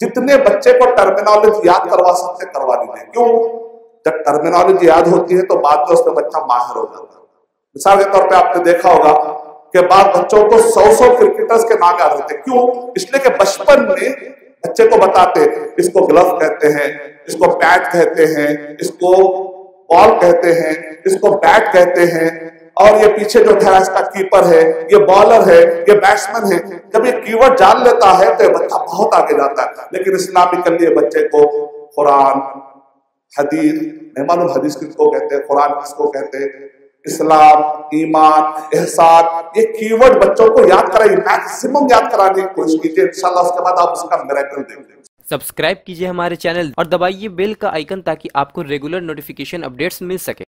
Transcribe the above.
जितने बच्चे को टर्मिनोलॉजी याद करवा सकते करवा लीजिए। क्यों? जब टर्मिनोलॉजी याद होती है तो बाद में उसमें बच्चा माहिर हो जाता है। मिसाल के तौर पे आपने देखा होगा कि बाद बच्चों को 100 क्रिकेटर्स के नाम याद होते। क्यों? इसलिए कि बचपन में बच्चे को बताते इसको ग्लव कहते हैं, इसको पैड कहते हैं, इसको बॉल कहते हैं, इसको बैट कहते हैं, और ये पीछे जो था इसका कीपर है, ये बॉलर है, ये बैट्समैन है। जब ये कीवर्ड जान लेता है तो ये बच्चा बहुत आगे जाता है। लेकिन इस्लामिकली बच्चे को कुरान, हदीस नहीं मालूम, हदीस किसको कहते हैं, कुरान किसको कहते हैं, इस्लाम, ईमान, एहसान, ये कीवर्ड बच्चों को याद कराइए, मैक्सिमम याद कराने की कोशिश कीजिए। इंशाल्लाह उसके बाद आप उसका मिरेकल देखेंगे। सब्सक्राइब कीजिए हमारे चैनल और दबाइए बेल का आइकन ताकि आपको रेगुलर नोटिफिकेशन अपडेट्स मिल सके।